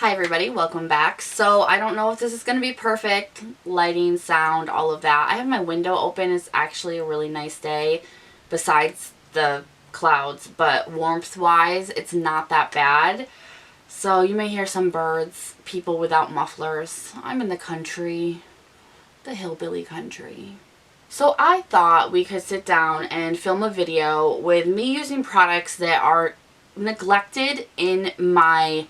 Hi everybody, welcome back. So I don't know if this is going to be perfect, lighting, sound, all of that. I have my window open. It's actually a really nice day besides the clouds, but warmth wise it's not that bad. So you may hear some birds, people without mufflers. I'm in the country, the hillbilly country. So I thought we could sit down and film a video with me using products that are neglected in my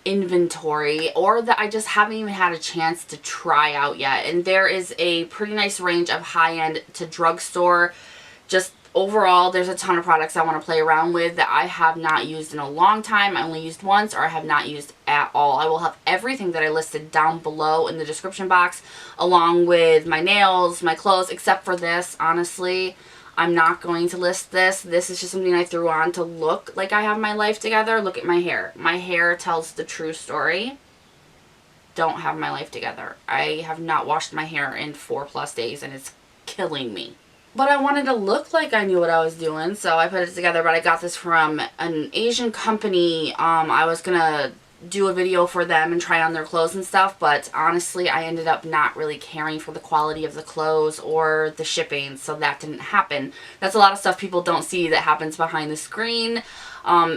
inventory or that I just haven't even had a chance to try out yet. And there is a pretty nice range of high-end to drugstore. Just overall, there's a ton of products I want to play around with that I have not used in a long time. I only used once or I have not used at all. I will have everything that I listed down below in the description box along with my nails, my clothes, except for this. Honestly, I'm not going to list this. This is just something I threw on to look like I have my life together. Look at my hair. My hair tells the true story. Don't have my life together. I have not washed my hair in 4+ days and it's killing me. But I wanted to look like I knew what I was doing, so I put it together. But I got this from an Asian company. I was going to do a video for them and try on their clothes and stuff, but honestly I ended up not really caring for the quality of the clothes or the shipping, so that didn't happen. That's a lot of stuff people don't see that happens behind the screen.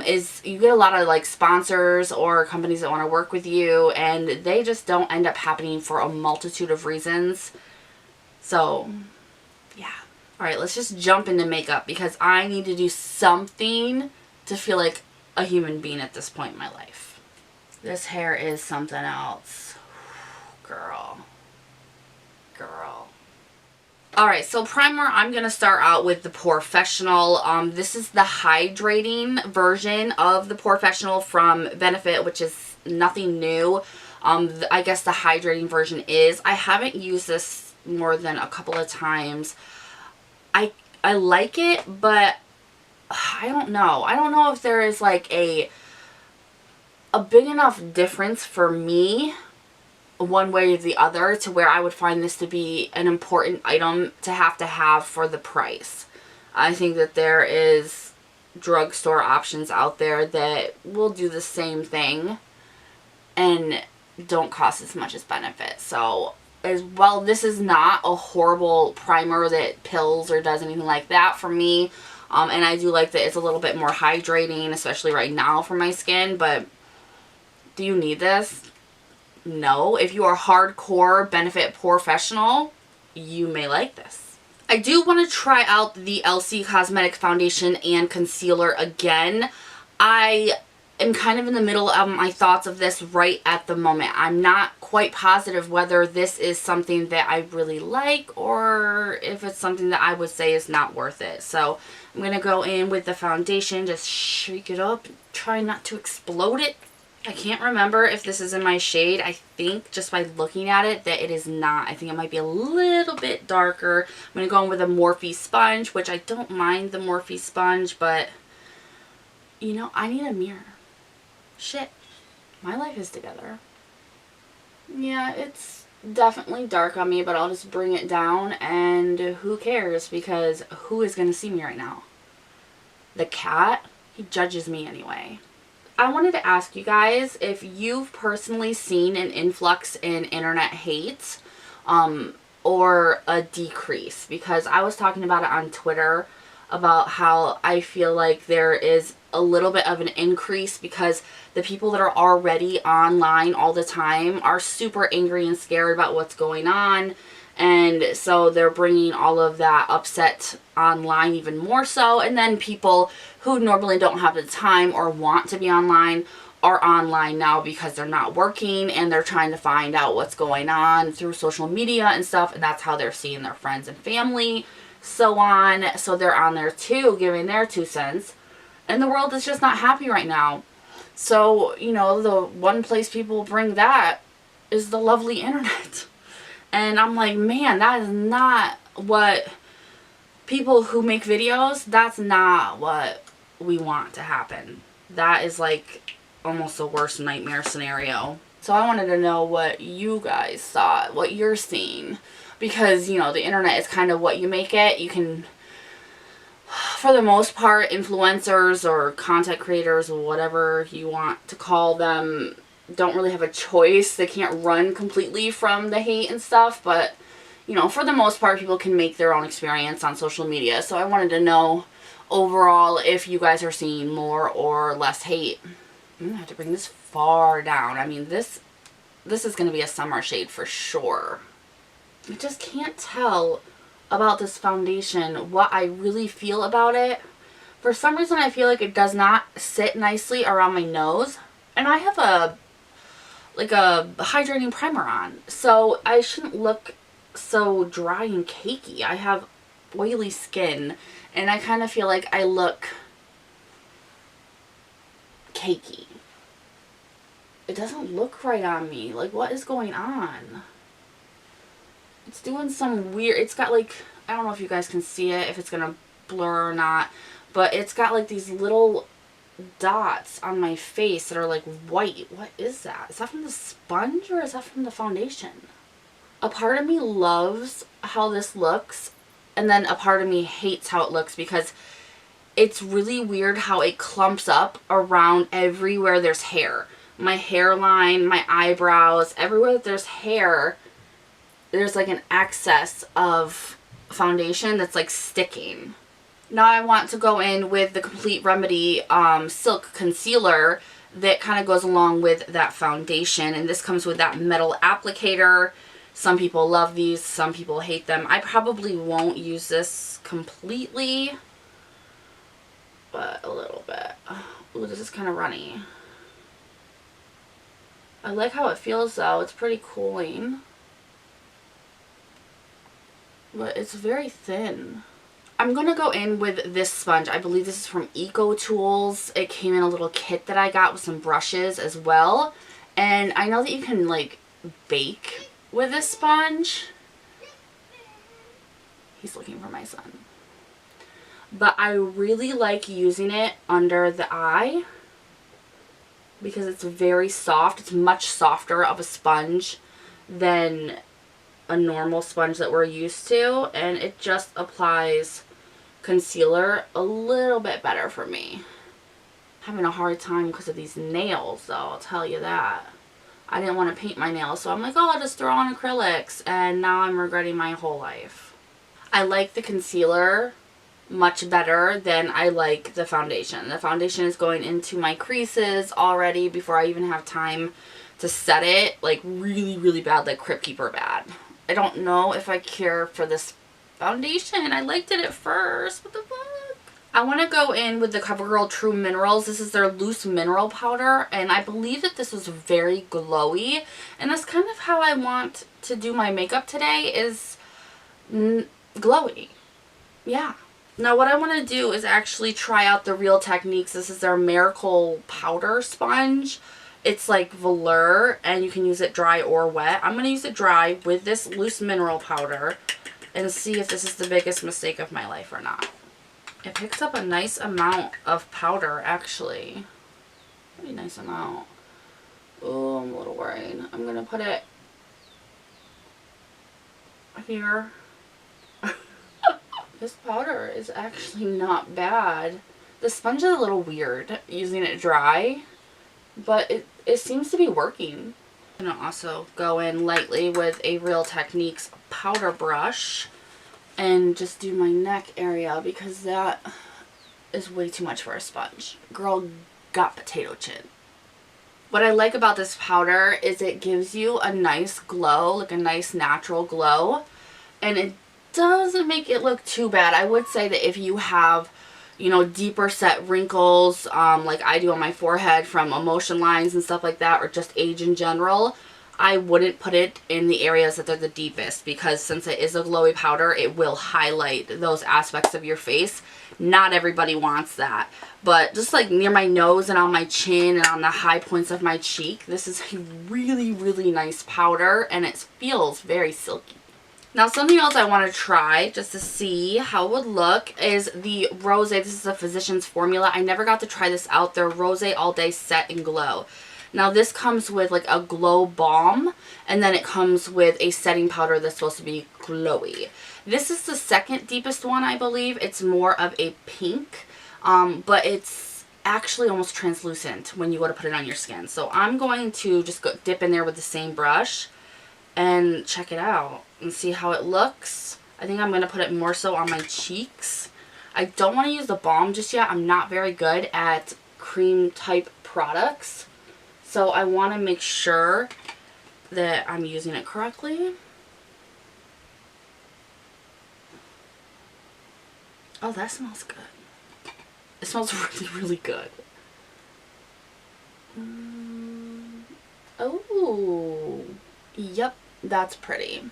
Is you get a lot of like sponsors or companies that want to work with you and they just don't end up happening for a multitude of reasons. So yeah. Alright, let's just jump into makeup because I need to do something to feel like a human being at this point in my life. This hair is something else. Girl. Alright, so primer, I'm going to start out with the Professional. This is the hydrating version of the Professional from Benefit, which is nothing new. I guess the hydrating version is. I haven't used this more than a couple of times. I like it, but I don't know. I don't know if there is like a big enough difference for me one way or the other to where I would find this to be an important item to have for the price. I think that there is drugstore options out there that will do the same thing and don't cost as much as Benefit. So as well, this is not a horrible primer that pills or does anything like that for me. And I do like that it's a little bit more hydrating, especially right now for my skin, but do you need this? No. If you are hardcore Benefit Professional, you may like this. I do want to try out the LC Cosmetic Foundation and Concealer again. I am kind of in the middle of my thoughts of this right at the moment. I'm not quite positive whether this is something that I really like or if it's something that I would say is not worth it. So I'm going to go in with the foundation, just shake it up, try not to explode it. I can't remember if this is in my shade. I think just by looking at it that it is not. I think it might be a little bit darker. I'm going to go in with a Morphe sponge, which I don't mind the Morphe sponge, but you know, I need a mirror. Shit. My life is together. Yeah, it's definitely dark on me, but I'll just bring it down and who cares, because who is going to see me right now? The cat? He judges me anyway. I wanted to ask you guys if you've personally seen an influx in internet hate or a decrease, because I was talking about it on Twitter about how I feel like there is a little bit of an increase because the people that are already online all the time are super angry and scared about what's going on. And so they're bringing all of that upset online even more so. And then people who normally don't have the time or want to be online are online now because they're not working and they're trying to find out what's going on through social media and stuff. And that's how they're seeing their friends and family, so on. So they're on there too, giving their 2 cents. And the world is just not happy right now. So, you know, the one place people bring that is the lovely internet. And I'm like, man, that is not what people who make videos, that's not what we want to happen. That is like almost the worst nightmare scenario. So I wanted to know what you guys thought, what you're seeing. Because, you know, the internet is kind of what you make it. You can, for the most part, influencers or content creators, whatever you want to call them, don't really have a choice. They can't run completely from the hate and stuff, but, you know, for the most part, people can make their own experience on social media. So I wanted to know overall if you guys are seeing more or less hate. I'm gonna have to bring this far down. I mean, this is gonna be a summer shade for sure. I just can't tell about this foundation what I really feel about it. For some reason, I feel like it does not sit nicely around my nose. And I have a hydrating primer on, so I shouldn't look so dry and cakey. I have oily skin, and I kind of feel like I look cakey. It doesn't look right on me. Like, what is going on? It's doing some weird, it's got like, I don't know if you guys can see it, if it's gonna blur or not, but it's got like these little dots on my face that are like white. What is that? Is that from the sponge or is that from the foundation? A part of me loves how this looks, and then a part of me hates how it looks because it's really weird how it clumps up around everywhere there's hair. My hairline, my eyebrows, everywhere that there's hair, there's like an excess of foundation that's like sticking. Now I want to go in with the Complete Remedy Silk Concealer that kind of goes along with that foundation. And this comes with that metal applicator. Some people love these, some people hate them. I probably won't use this completely, but a little bit. Ooh, this is kind of runny. I like how it feels though. It's pretty cooling. But it's very thin. I'm going to go in with this sponge. I believe this is from Eco Tools. It came in a little kit that I got with some brushes as well. And I know that you can like bake with this sponge. He's looking for my son. But I really like using it under the eye because it's very soft. It's much softer of a sponge than a normal sponge that we're used to, and it just applies concealer a little bit better for me. Having a hard time because of these nails though, I'll tell you that. I didn't want to paint my nails, so I'm like, oh, I'll just throw on acrylics, and now I'm regretting my whole life. I like the concealer much better than I like the foundation. The foundation is going into my creases already before I even have time to set it, like really, really bad, like Crypt Keeper bad. I don't know if I care for this foundation. I liked it at first. What the fuck? I want to go in with the CoverGirl True Minerals. This is their loose mineral powder, and I believe that this was very glowy. And that's kind of how I want to do my makeup today, is glowy. Yeah. Now what I want to do is actually try out the Real Techniques. This is their Miracle Powder Sponge. It's like velour, and you can use it dry or wet. I'm going to use it dry with this loose mineral powder and see if this is the biggest mistake of my life or not. It picks up a nice amount of powder, actually. Pretty nice amount. Oh, I'm a little worried. I'm going to put it here. This powder is actually not bad. The sponge is a little weird using it dry, but it seems to be working. I'm going to also go in lightly with a Real Techniques powder brush and just do my neck area because that is way too much for a sponge. Girl got potato chin. What I like about this powder is it gives you a nice glow, like a nice natural glow, and it doesn't make it look too bad. I would say that if you have, you know, deeper set wrinkles, like I do on my forehead from emotion lines and stuff like that, or just age in general, I wouldn't put it in the areas that they're the deepest, because since it is a glowy powder, it will highlight those aspects of your face. Not everybody wants that, but just like near my nose and on my chin and on the high points of my cheek, this is a really, really nice powder, and it feels very silky. Now, something else I want to try just to see how it would look is the Rose. This is a Physicians Formula. I never got to try this out. Their Rose All Day Set and Glow. Now, this comes with like a glow balm, and then it comes with a setting powder that's supposed to be glowy. This is the second deepest one, I believe. It's more of a pink, but it's actually almost translucent when you go to put it on your skin. So I'm going to just go dip in there with the same brush and check it out and see how it looks. I think I'm going to put it more so on my cheeks. I don't want to use the balm just yet. I'm not very good at cream type products. So I want to make sure that I'm using it correctly. Oh, that smells good. It smells really, really good. Oh, yep, that's pretty.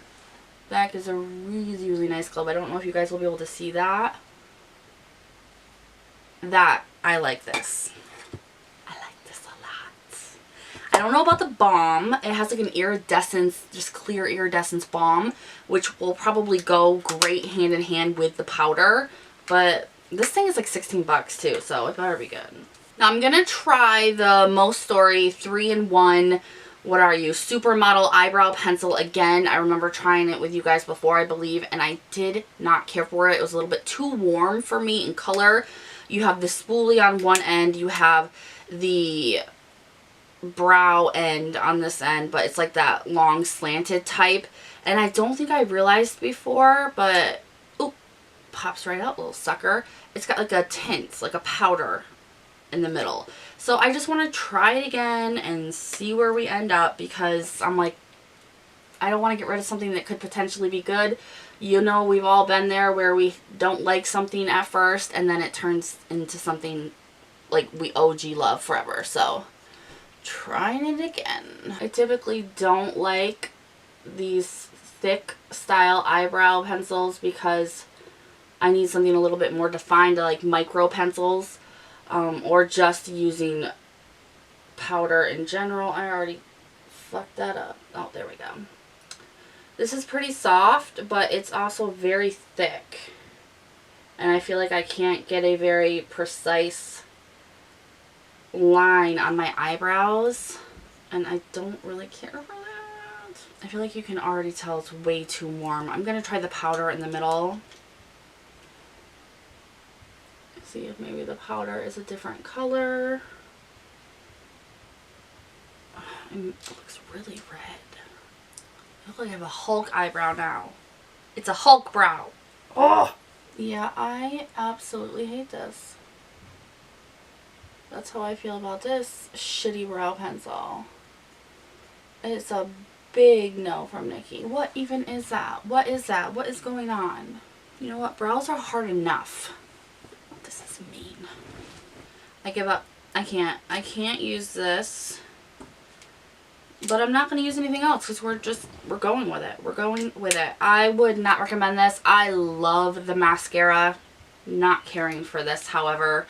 That is a really, really nice club. I don't know if you guys will be able to see that. I like this. I like this a lot. I don't know about the balm. It has like an iridescence, just clear iridescence balm, which will probably go great hand in hand with the powder. But this thing is like 16 bucks too, so it better be good. Now I'm gonna try the Most Story 3-in-1, what are you, Supermodel Eyebrow Pencil again. I remember trying it with you guys before, I believe, and I did not care for it. It was a little bit too warm for me in color. You have the spoolie on one end, you have the brow end on this end, but it's like that long slanted type. And I don't think I realized before, but oop, pops right out, little sucker. It's got like a tint, like a powder in the middle. So I just want to try it again and see where we end up, because I'm like, I don't want to get rid of something that could potentially be good. You know, we've all been there where we don't like something at first and then it turns into something like we OG love forever. So trying it again. I typically don't like these thick style eyebrow pencils because I need something a little bit more defined, like micro pencils, or just using powder in general. I already fucked that up. Oh, there we go. This is pretty soft, but it's also very thick. And I feel like I can't get a very precise line on my eyebrows. And I don't really care for that. I feel like you can already tell it's way too warm. I'm going to try the powder in the middle. See if maybe the powder is a different color. It looks really red. I look like I have a Hulk eyebrow now. It's a Hulk brow. Oh! Yeah, I absolutely hate this. That's how I feel about this shitty brow pencil. It's a big no from Niki. What even is that? What is that? What is going on? You know what? Brows are hard enough. This is mean. I give up. I can't use this. But I'm not going to use anything else because we're going with it. We're going with it. I would not recommend this. I love the mascara. Not caring for this, however.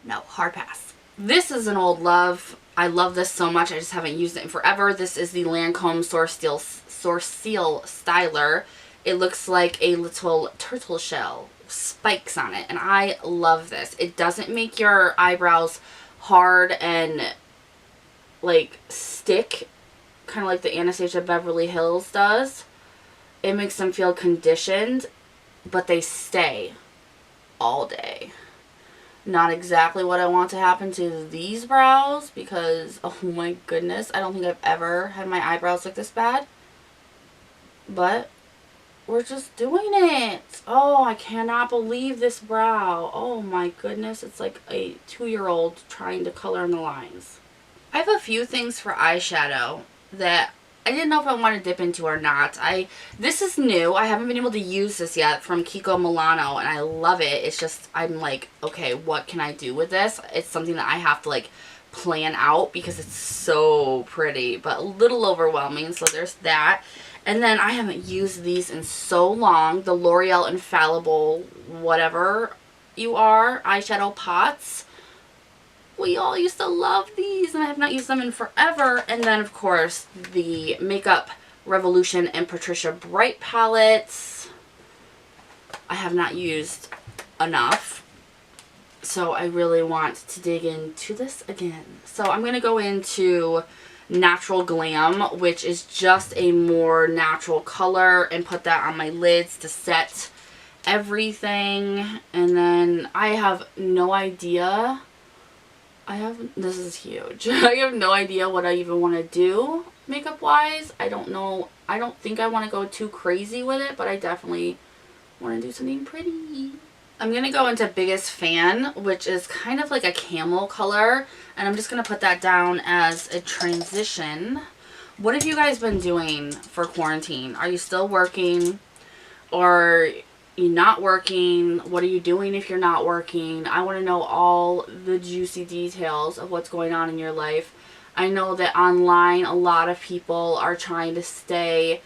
No, hard pass. This is an old love. I love this so much. I just haven't used it in forever. This is the Lancome Sourcil Styler. It looks like a little turtle shell. Spikes on it. And I love this. It doesn't make your eyebrows hard and like stick, kind of like the Anastasia Beverly Hills does. It makes them feel conditioned, but they stay all day. Not exactly what I want to happen to these brows because, oh my goodness, I don't think I've ever had my eyebrows look this bad. But we're just doing it. Oh, I cannot believe this brow. Oh my goodness, it's like a 2-year-old trying to color in the lines. I have a few things for eyeshadow that I didn't know if I want to dip into or not. This is new. I haven't been able to use this yet from Kiko Milano, and I love it. It's just, I'm like, okay, what can I do with this? It's something that I have to like plan out because it's so pretty, but a little overwhelming. So there's that. And then I haven't used these in so long. The L'Oreal Infallible, whatever you are, eyeshadow pots. We all used to love these, and I have not used them in forever. And then, of course, the Makeup Revolution and Patricia Bright palettes. I have not used enough, so I really want to dig into this again. So I'm going to go into Natural Glam, which is just a more natural color, and put that on my lids to set everything. And then I have no idea this is huge. I have no idea what I even want to do makeup wise. I don't know. I don't think I want to go too crazy with it, but I definitely want to do something pretty. I'm going to go into Biggest Fan, which is kind of like a camel color, and I'm just going to put that down as a transition. What have you guys been doing for quarantine? Are you still working, or you not working? What are you doing if you're not working? I want to know all the juicy details of what's going on in your life. I know that online a lot of people are trying to stay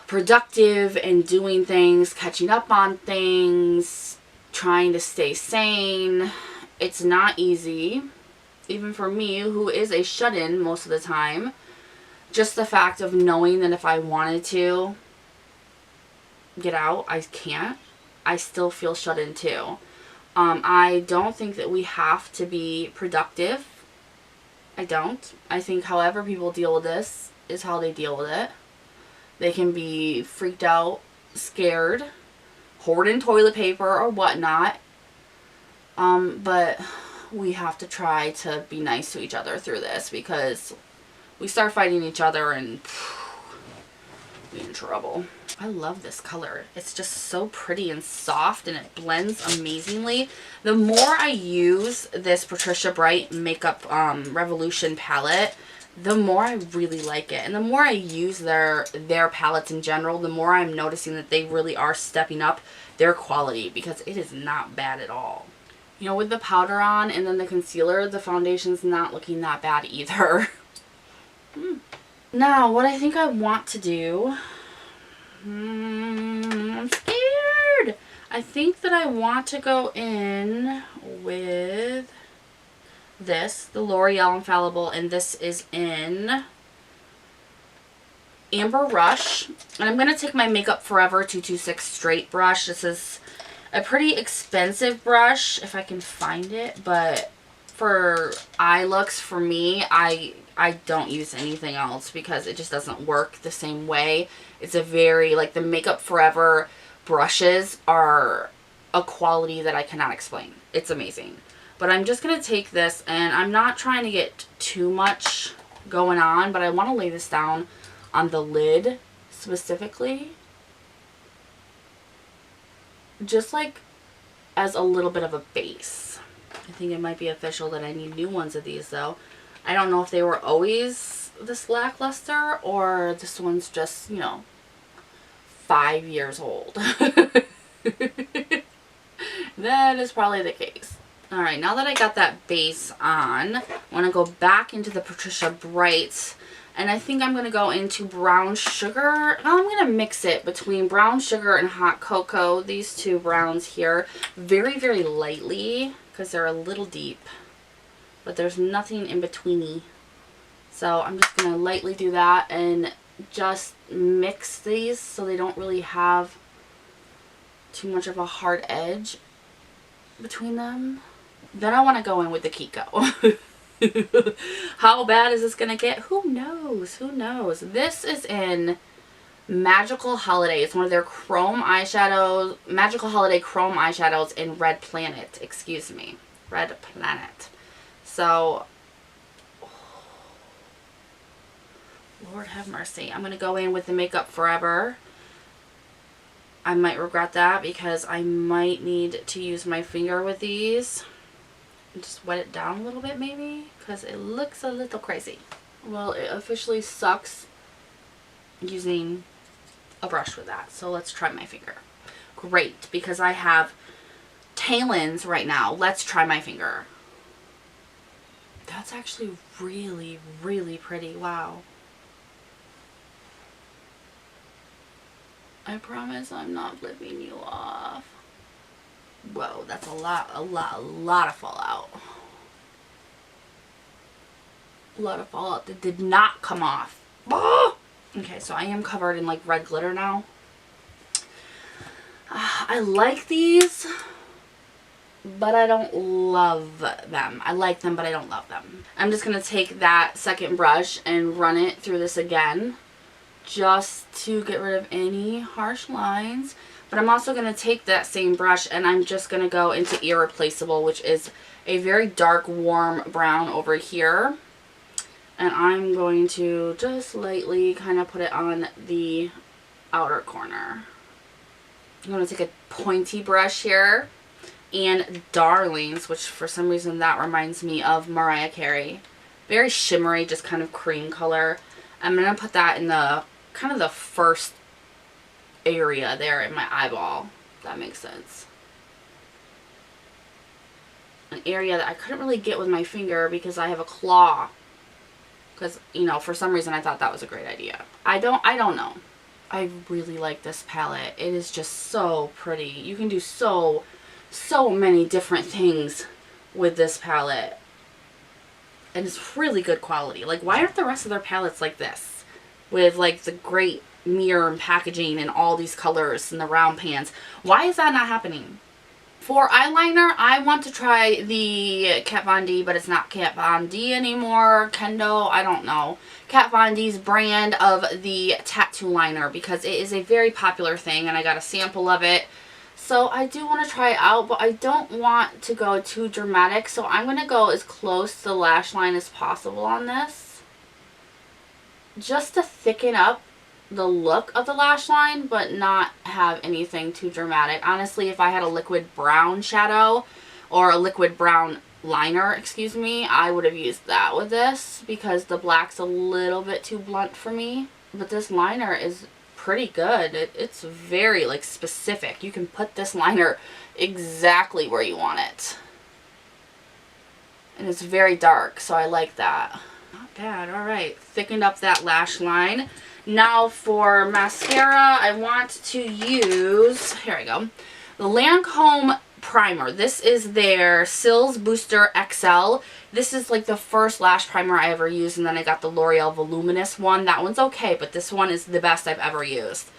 productive and doing things, catching up on things, trying to stay sane. It's not easy, even for me, who is a shut-in most of the time. Just the fact of knowing that if I wanted to get out, I can't. I still feel shut in too. I don't think that we have to be productive. I don't. I think however people deal with this is how they deal with it. They can be freaked out, scared, hoarding toilet paper or whatnot. But we have to try to be nice to each other through this, because we start fighting each other and we're in trouble. I love this color. It's just so pretty and soft, and it blends amazingly. The more I use this Patricia Bright Makeup Revolution palette, the more I really like it. And the more I use their palettes in general, the more I'm noticing that they really are stepping up their quality, because it is not bad at all. You know, with the powder on and then the concealer, the foundation's not looking that bad either. Now, what I think I want to do... I'm scared. I think that I want to go in with this, the L'Oreal Infallible, and this is in Amber Rush. And I'm going to take my Makeup Forever 226 straight brush. This is a pretty expensive brush, if I can find it, but for eye looks, for me, I don't use anything else because it just doesn't work the same way. It's a very, like, the Makeup Forever brushes are a quality that I cannot explain. It's amazing. But I'm just going to take this, and I'm not trying to get too much going on, but I want to lay this down on the lid specifically. Just like as a little bit of a base. I think it might be official that I need new ones of these though. I don't know if they were always this lackluster or this one's just, you know, 5 years old. That is probably the case. Alright, now that I got that base on, I want to go back into the Patricia Bright, and I think I'm going to go into Brown Sugar. I'm going to mix it between Brown Sugar and Hot Cocoa, these two browns here, very, very lightly, because they're a little deep, but there's nothing in betweeny. So I'm just going to lightly do that and just mix these so they don't really have too much of a hard edge between them. Then I want to go in with the Kiko. How bad is this going to get? Who knows? Who knows? This is in Magical Holiday. It's one of their chrome eyeshadows. Magical Holiday chrome eyeshadows in Red Planet. Excuse me. Red Planet. So, Lord have mercy. I'm going to go in with the Makeup Forever. I might regret that because I might need to use my finger with these. Just wet it down a little bit maybe, because it looks a little crazy. Well, it officially sucks using a brush with that. So let's try my finger. Great, because I have talons right now. Let's try my finger. That's actually really, really pretty. Wow. I promise I'm not flipping you off. Whoa, that's a lot of fallout. A lot of fallout that did not come off. Oh! Okay, so I am covered in like red glitter now. I like these, but I don't love them. I like them, but I don't love them. I'm just going to take that second brush and run it through this again, just to get rid of any harsh lines. But I'm also going to take that same brush and I'm just going to go into Irreplaceable, which is a very dark, warm brown over here. And I'm going to just lightly kind of put it on the outer corner. I'm going to take a pointy brush here and Darlings, which for some reason that reminds me of Mariah Carey. Very shimmery, just kind of cream color. I'm going to put that in the kind of the first area there in my eyeball, if that makes sense. An area that I couldn't really get with my finger because I have a claw. Because, you know, for some reason I thought that was a great idea. I don't know. I really like this palette. It is just so pretty. You can do so many different things with this palette. And it's really good quality. Like, why aren't the rest of their palettes like this? With, like, the great mirror and packaging and all these colors and the round pans. Why is that not happening? For eyeliner, I want to try the Kat Von D, but it's not Kat Von D anymore. Kendo, I don't know. Kat Von D's brand of the tattoo liner, because it is a very popular thing and I got a sample of it. So I do want to try it out, but I don't want to go too dramatic. So I'm going to go as close to the lash line as possible on this, just to thicken up the look of the lash line, but not have anything too dramatic. Honestly, if I had a liquid brown shadow or a liquid brown liner, excuse me, I would have used that with this because the black's a little bit too blunt for me. But this liner is pretty good. It's very, like, specific. You can put this liner exactly where you want it. And it's very dark, so I like that. Not bad. Alright, thickened up that lash line. Now for mascara, I want to use, here I go, the Lancome primer. This is their Sills Booster XL. This is like the first lash primer I ever used, and then I got the L'Oreal Voluminous one. That one's okay, but this one is the best I've ever used.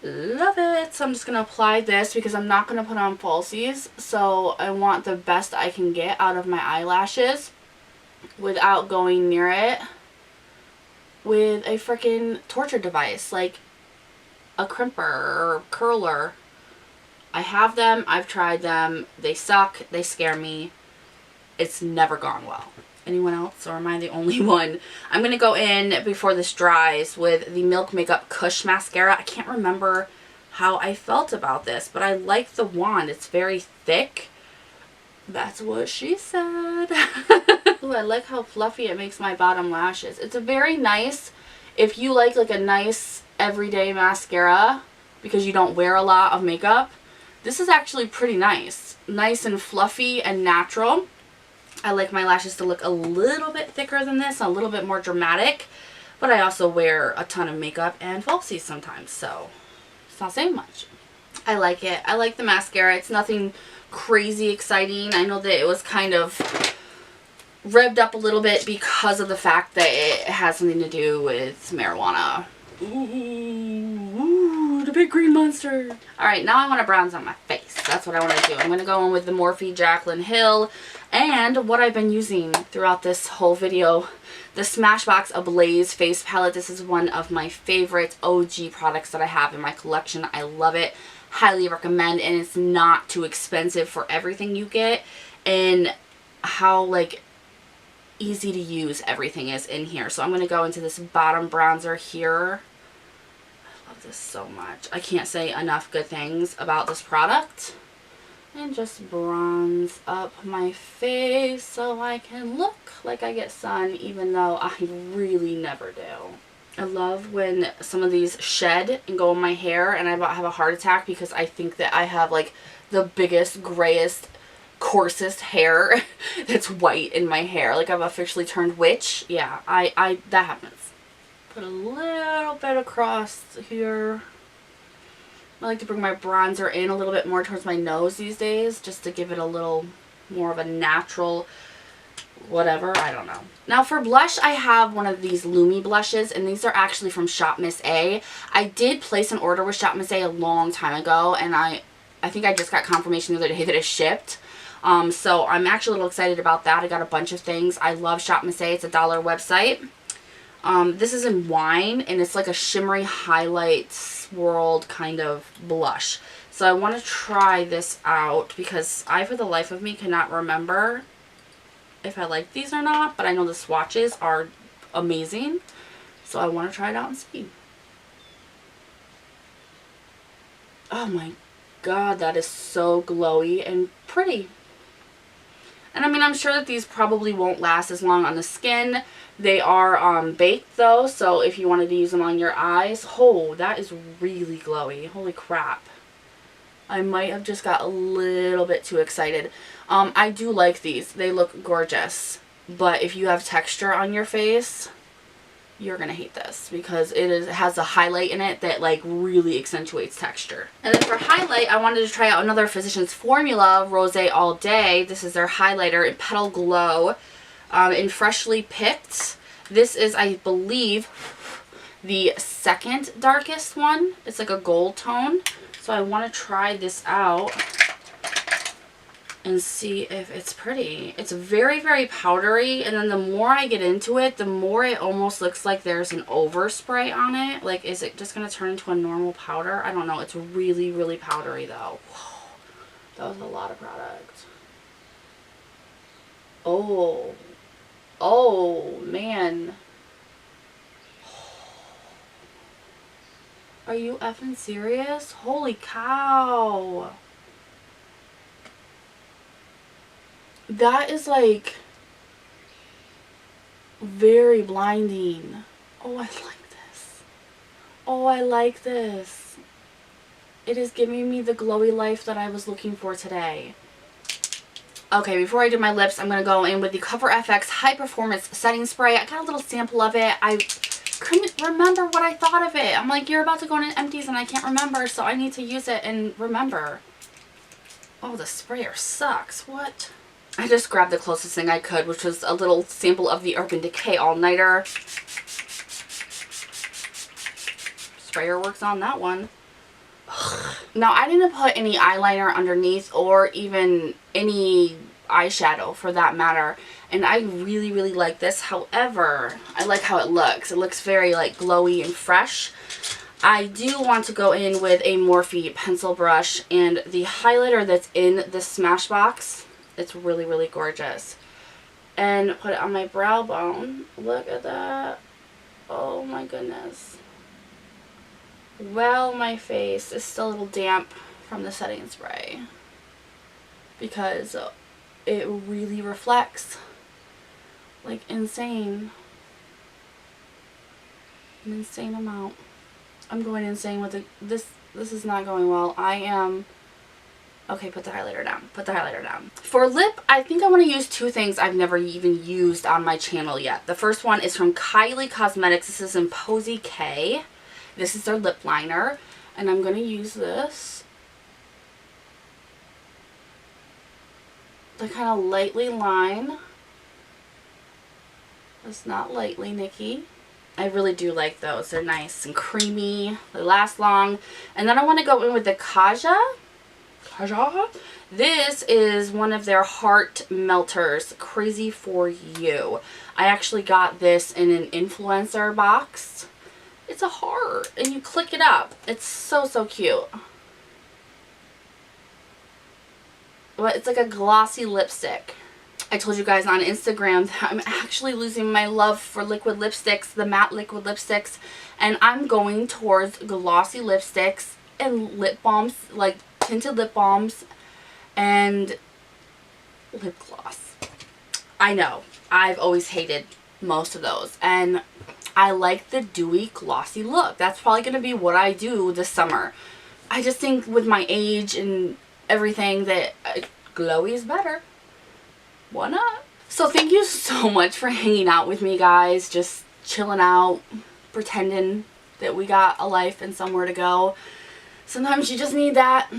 Love it. So I'm just going to apply this because I'm not going to put on falsies. So I want the best I can get out of my eyelashes without going near it with a freaking torture device like a crimper or curler. I have them, I've tried them, they suck, they scare me, it's never gone well. Anyone else, or am I the only one? I'm going to go in before this dries with the Milk Makeup Kush Mascara. I can't remember how I felt about this, but I like the wand. It's very thick. That's what she said. Ooh, I like how fluffy it makes my bottom lashes. It's a very nice, if you like a nice everyday mascara because you don't wear a lot of makeup, this is actually pretty nice. Nice and fluffy and natural. I like my lashes to look a little bit thicker than this, a little bit more dramatic, but I also wear a ton of makeup and falsies sometimes, so it's not saying much. I like it. I like the mascara. It's nothing crazy exciting. I know that it was kind of revved up a little bit because of the fact that it has something to do with marijuana. Ooh, the big green monster. Alright, now I want to bronze on my face. That's what I want to do. I'm going to go in with the Morphe Jaclyn Hill and what I've been using throughout this whole video, the Smashbox Ablaze face palette. This is one of my favorite OG products that I have in my collection. I love it. Highly recommend, and it's not too expensive for everything you get, and how like easy to use everything is in here. So I'm going to go into this bottom bronzer here. I love this so much. I can't say enough good things about this product. And just bronze up my face so I can look like I get sun, even though I really never do. I love when some of these shed and go in my hair and I about have a heart attack because I think that I have like the biggest, grayest, coarsest hair that's white in my hair. Like I've officially turned witch. Yeah, that happens. Put a little bit across here. I like to bring my bronzer in a little bit more towards my nose these days, just to give it a little more of a natural whatever, I don't know. Now for blush, I have one of these Lumi blushes, and these are actually from Shop Miss A. I did place an order with Shop Miss A long time ago, and I think I just got confirmation the other day that it shipped. So I'm actually a little excited about that. I got a bunch of things. I love Shop Miss A. It's a $1 website. This is in wine, and it's like a shimmery highlight swirled kind of blush. So I want to try this out because I, for the life of me, cannot remember if I like these or not. But I know the swatches are amazing. So I want to try it out and see. Oh my god, that is so glowy and pretty. And I mean, I'm sure that these probably won't last as long on the skin. They are baked though, so if you wanted to use them on your eyes, oh, that is really glowy. Holy crap. I might have just got a little bit too excited. I do like these. They look gorgeous. But if you have texture on your face, you're going to hate this because it has a highlight in it that like really accentuates texture. And then for highlight, I wanted to try out another Physicians Formula Rose All Day. This is their highlighter in Petal Glow in Freshly Picked. This is, I believe, the second darkest one. It's like a gold tone. So I want to try this out and see if it's pretty. It's very, very powdery, and then the more I get into it, the more it almost looks like there's an overspray on it. Like, is it just going to turn into a normal powder? I don't know. It's really, really powdery, though. Whoa, that was a lot of product. Oh. Oh, man. Are you effing serious? Holy cow. That is like very blinding. Oh, I like this. Oh, I like this. It is giving me the glowy life that I was looking for today. Okay, before I do my lips, I'm going to go in with the Cover FX High Performance Setting Spray. I got a little sample of it. I couldn't remember what I thought of it. I'm like, you're about to go in empties and I can't remember, so I need to use it and remember. Oh, the sprayer sucks. What? I just grabbed the closest thing I could, which was a little sample of the Urban Decay All Nighter. Sprayer works on that one. Ugh. Now, I didn't put any eyeliner underneath or even any eyeshadow for that matter. And I really, really like this. However, I like how it looks. It looks very like glowy and fresh. I do want to go in with a Morphe pencil brush and the highlighter that's in the Smashbox. It's really, really gorgeous. And put it on my brow bone. Look at that. Oh my goodness. Well, my face is still a little damp from the setting spray. Because it really reflects like insane. An insane amount. I'm going insane with it. This is not going well. I am... Okay, put the highlighter down. Put the highlighter down. For lip, I think I want to use two things I've never even used on my channel yet. The first one is from Kylie Cosmetics. This is in Posy K. This is their lip liner. And I'm going to use this to kind of lightly line. It's not lightly, Niki. I really do like those. They're nice and creamy. They last long. And then I want to go in with the Kaja. This is one of their heart melters, Crazy For You. I actually got this in an influencer box. It's a heart and you click it up. It's so, so cute. But it's like a glossy lipstick. I told you guys on Instagram that I'm actually losing my love for liquid lipsticks, the matte liquid lipsticks, and I'm going towards glossy lipsticks and lip balms, like tinted lip balms and lip gloss. I know, I've always hated most of those, and I like the dewy glossy look. That's probably going to be what I do this summer. I just think with my age and everything that glowy is better. Why not? So thank you so much for hanging out with me, guys. Just chilling out, pretending that we got a life and somewhere to go. Sometimes you just need that.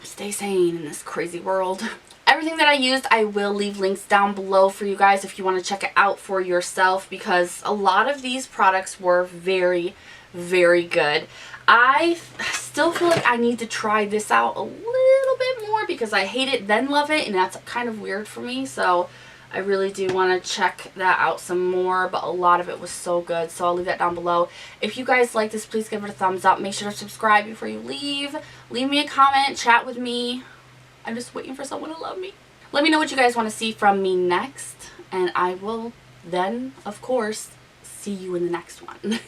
Stay sane in this crazy world. Everything that I used, I will leave links down below for you guys if you want to check it out for yourself, because a lot of these products were very, very good. I still feel like I need to try this out a little bit more because I hate it then love it, and that's kind of weird for me. So I really do want to check that out some more, but a lot of it was so good, so I'll leave that down below. If you guys like this, please give it a thumbs up. Make sure to subscribe before you leave. Leave me a comment, chat with me. I'm just waiting for someone to love me. Let me know what you guys want to see from me next, and I will then, of course, see you in the next one.